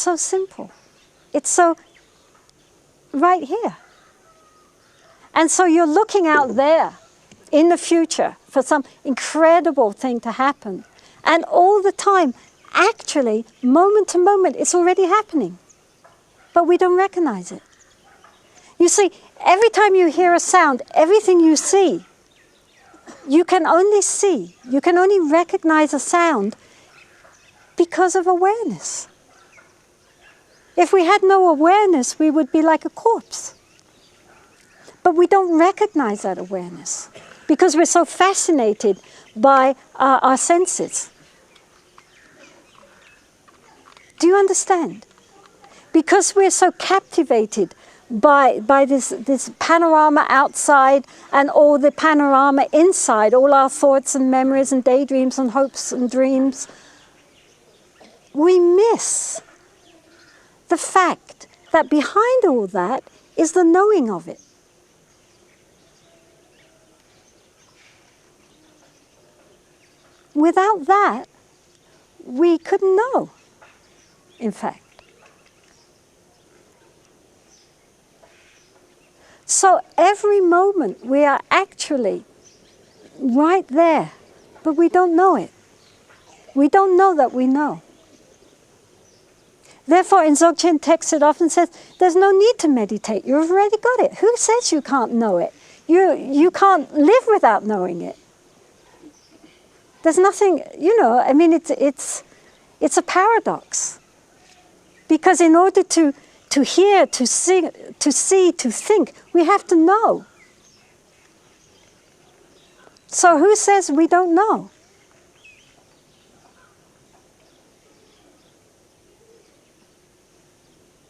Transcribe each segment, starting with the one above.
so simple. It's so right here. And so you're looking out there in the future for some incredible thing to happen. And all the time, actually, moment to moment, it's already happening. But we don't recognize it. You see, every time you hear a sound, everything you see, you can only see, you can only recognize a sound because of awareness. If we had no awareness, we would be like a corpse. But we don't recognize that awareness because we're so fascinated by our senses. Do you understand? Because we're so captivated by this panorama outside and all the panorama inside, all our thoughts and memories and daydreams and hopes and dreams, we miss the fact that behind all that is the knowing of it. Without that, we couldn't know, in fact. So every moment we are actually right there, but we don't know it. We don't know that we know. Therefore, in Dzogchen text, it often says, there's no need to meditate. You've already got it. Who says you can't know it? You can't live without knowing it. There's nothing, you know, I mean, it's a paradox. Because in order to hear, to see, to think, we have to know. So who says we don't know?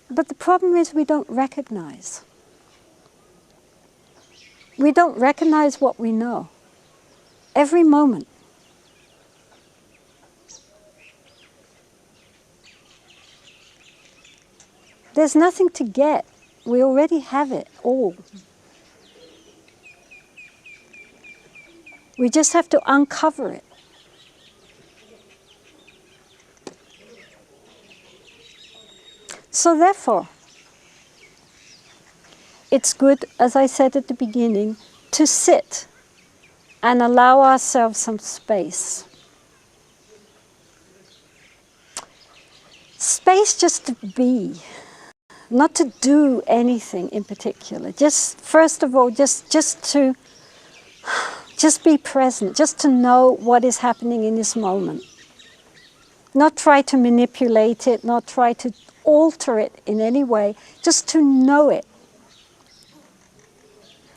But the problem is we don't recognize. We don't recognize what we know. Every moment. There's nothing to get. We already have it all. We just have to uncover it. So therefore, it's good, as I said at the beginning, to sit and allow ourselves some space. Space just to be, not to do anything in particular. Just, first of all, just be present, just to know what is happening in this moment. Not try to manipulate it, not try to alter it in any way, just to know it.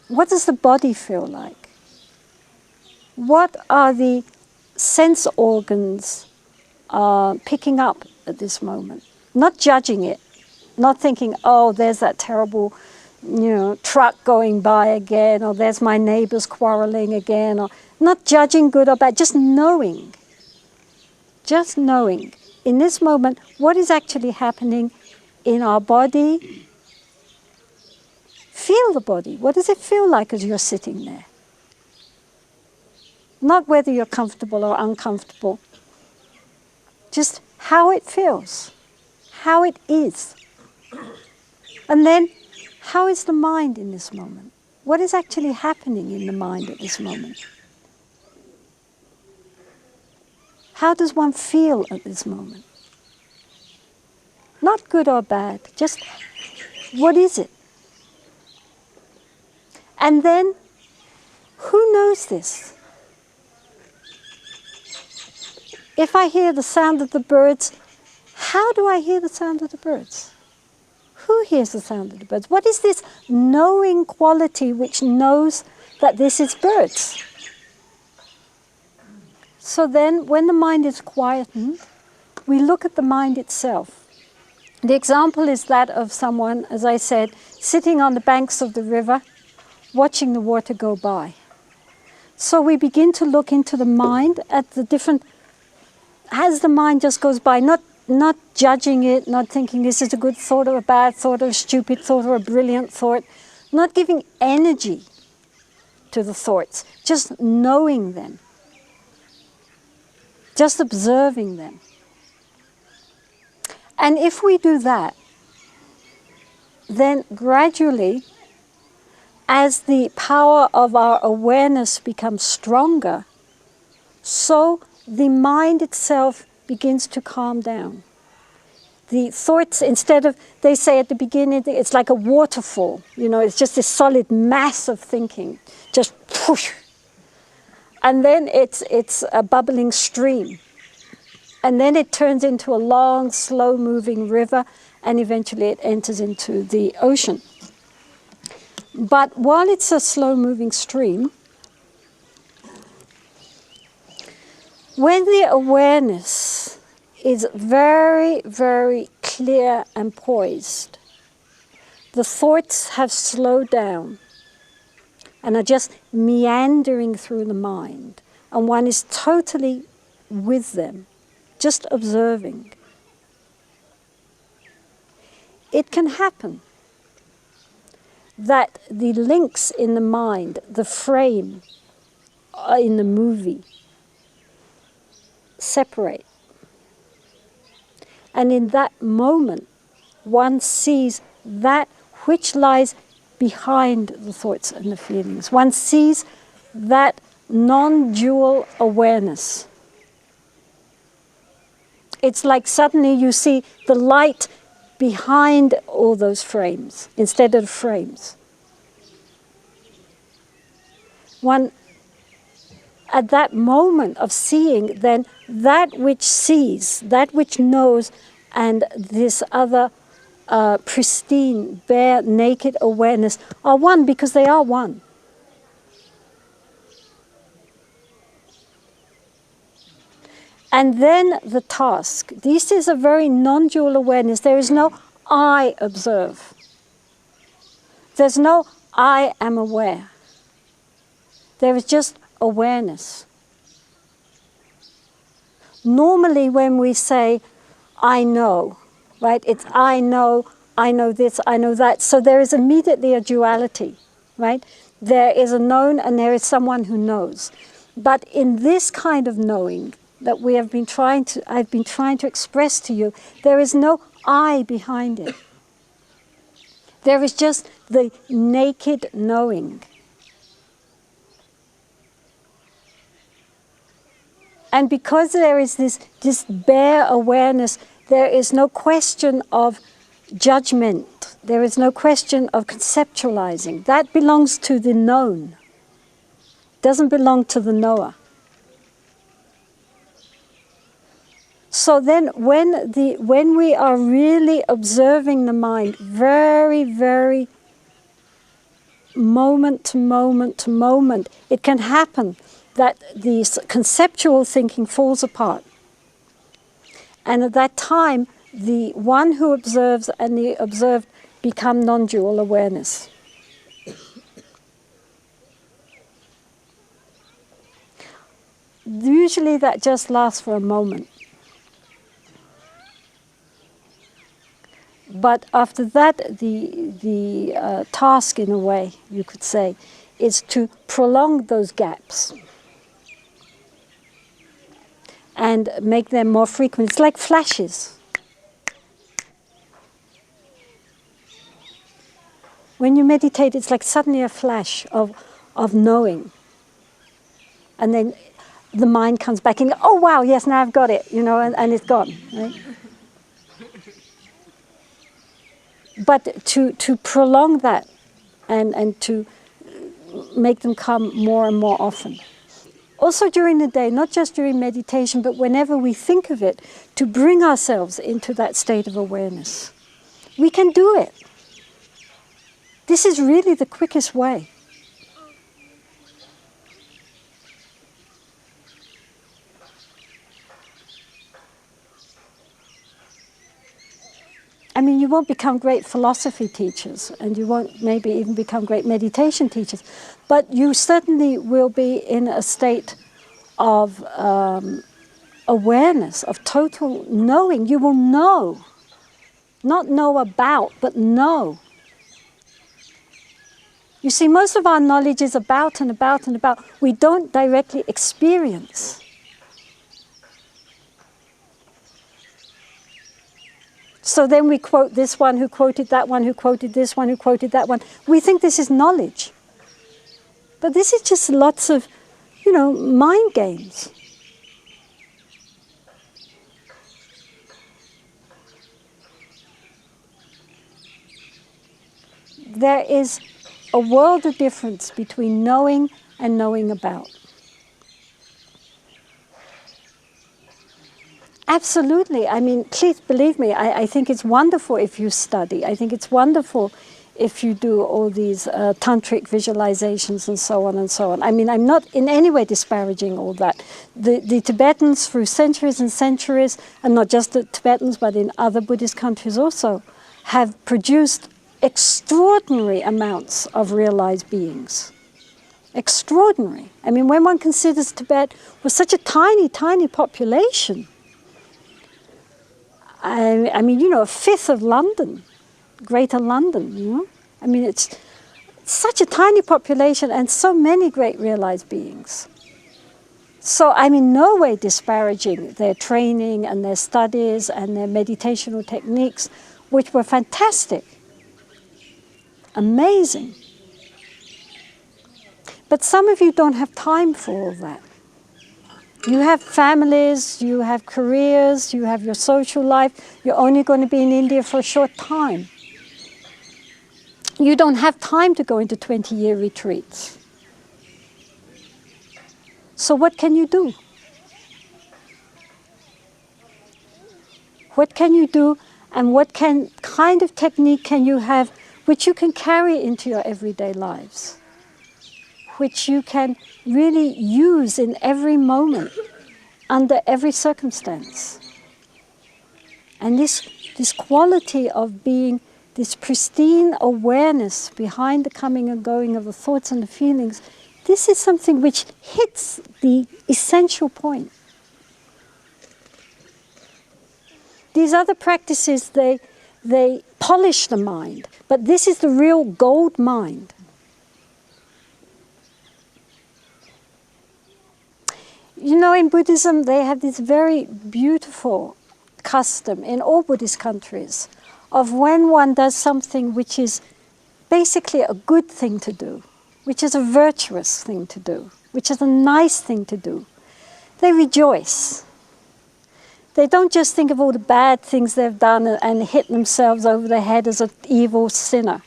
What does the body feel like? What are the sense organs picking up at this moment? Not judging it, not thinking, oh, there's that terrible, you know, truck going by again, or there's my neighbors quarreling again, or not judging good or bad, just knowing. Just knowing in this moment what is actually happening in our body. Feel the body. What does it feel like as you're sitting there? Not whether you're comfortable or uncomfortable. Just how it feels, how it is. And then, how is the mind in this moment? What is actually happening in the mind at this moment? How does one feel at this moment? Not good or bad, just what is it? And then, who knows this? If I hear the sound of the birds, how do I hear the sound of the birds? Who hears the sound of the birds? What is this knowing quality which knows that this is birds? So then, when the mind is quietened, we look at the mind itself. The example is that of someone, as I said, sitting on the banks of the river, watching the water go by. So we begin to look into the mind at the different, as the mind just goes by, not judging it, not thinking this is a good thought or a bad thought or a stupid thought or a brilliant thought, not giving energy to the thoughts, just knowing them, just observing them. And if we do that, then gradually, as the power of our awareness becomes stronger, so the mind itself begins to calm down. The thoughts, instead of, they say at the beginning, it's like a waterfall. You know, it's just this solid mass of thinking, just whoosh. And then it's a bubbling stream. And then it turns into a long, slow-moving river, and eventually it enters into the ocean. But while it's a slow-moving stream, when the awareness is very, very clear and poised, the thoughts have slowed down and are just meandering through the mind, and one is totally with them, just observing. It can happen that the links in the mind, the frame in the movie, separate. And in that moment, one sees that which lies behind the thoughts and the feelings. One sees that non-dual awareness. It's like suddenly you see the light behind all those frames instead of frames. One, at that moment of seeing, then that which sees, that which knows, and this other pristine, bare, naked awareness are one, because they are one. And then the task. This is a very non-dual awareness. There is no I observe. There's no I am aware. There is just awareness. Normally when we say, I know, right? It's I know this, I know that. So there is immediately a duality, right? There is a known and there is someone who knows. But in this kind of knowing that we have been I've been trying to express to you, there is no I behind it. There is just the naked knowing. And because there is this bare awareness, there is no question of judgment. There is no question of conceptualizing. That belongs to the known. It doesn't belong to the knower. So then when we are really observing the mind very, very moment to moment to moment, it can happen that the conceptual thinking falls apart. And at that time, the one who observes and the observed become non-dual awareness. Usually that just lasts for a moment. But after that, the task, in a way, you could say, is to prolong those gaps and make them more frequent. It's like flashes. When you meditate, it's like suddenly a flash of knowing. And then the mind comes back and, oh wow, yes, now I've got it, you know, and it's gone, right? But to prolong that and to make them come more and more often. Also during the day, not just during meditation, but whenever we think of it, to bring ourselves into that state of awareness. We can do it. This is really the quickest way. I mean, you won't become great philosophy teachers, and you won't maybe even become great meditation teachers, but you certainly will be in a state of awareness, of total knowing. You will know. Not know about, but know. You see, most of our knowledge is about and about and about. We don't directly experience. So then we quote this one who quoted that one, who quoted this one, who quoted that one. We think this is knowledge. But this is just lots of, mind games. There is a world of difference between knowing and knowing about. Absolutely. I mean, please believe me, I think it's wonderful if you study. I think it's wonderful if you do all these tantric visualizations and so on and so on. I mean, I'm not in any way disparaging all that. The Tibetans, through centuries and centuries, and not just the Tibetans, but in other Buddhist countries also, have produced extraordinary amounts of realized beings. Extraordinary. I mean, when one considers Tibet was such a tiny, tiny population, I mean, a fifth of London, Greater London, I mean, it's such a tiny population and so many great realized beings. So I'm in no way disparaging their training and their studies and their meditational techniques, which were fantastic, amazing. But some of you don't have time for all that. You have families, you have careers, you have your social life. You're only going to be in India for a short time. You don't have time to go into 20-year retreats. So what can you do? What can you do, and what kind of technique can you have which you can carry into your everyday lives? Which you can really use in every moment, under every circumstance. And this quality of being this pristine awareness behind the coming and going of the thoughts and the feelings, this is something which hits the essential point. These other practices, they polish the mind, but this is the real gold mind. In Buddhism, they have this very beautiful custom in all Buddhist countries of when one does something which is basically a good thing to do, which is a virtuous thing to do, which is a nice thing to do, they rejoice. They don't just think of all the bad things they've done and hit themselves over the head as an evil sinner.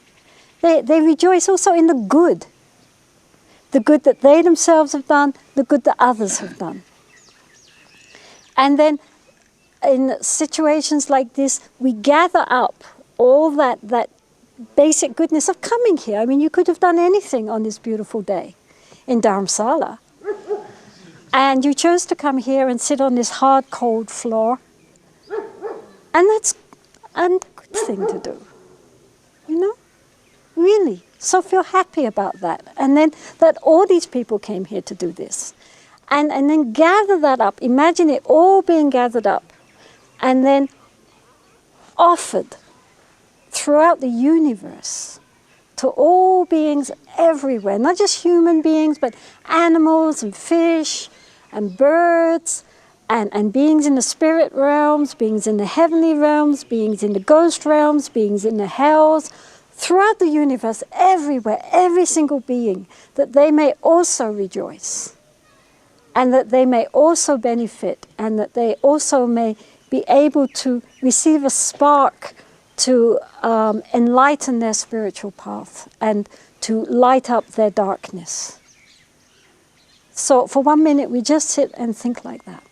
They rejoice also in the good that they themselves have done, the good that others have done. And then in situations like this, we gather up all that basic goodness of coming here. I mean, you could have done anything on this beautiful day in Dharamsala. And you chose to come here and sit on this hard, cold floor. And that's a good thing to do, really. So feel happy about that. And then that all these people came here to do this. And then gather that up. Imagine it all being gathered up and then offered throughout the universe to all beings everywhere, not just human beings, but animals and fish and birds and beings in the spirit realms, beings in the heavenly realms, beings in the ghost realms, beings in the hells, throughout the universe, everywhere, every single being, that they may also rejoice and that they may also benefit and that they also may be able to receive a spark to enlighten their spiritual path and to light up their darkness. So for 1 minute, we just sit and think like that.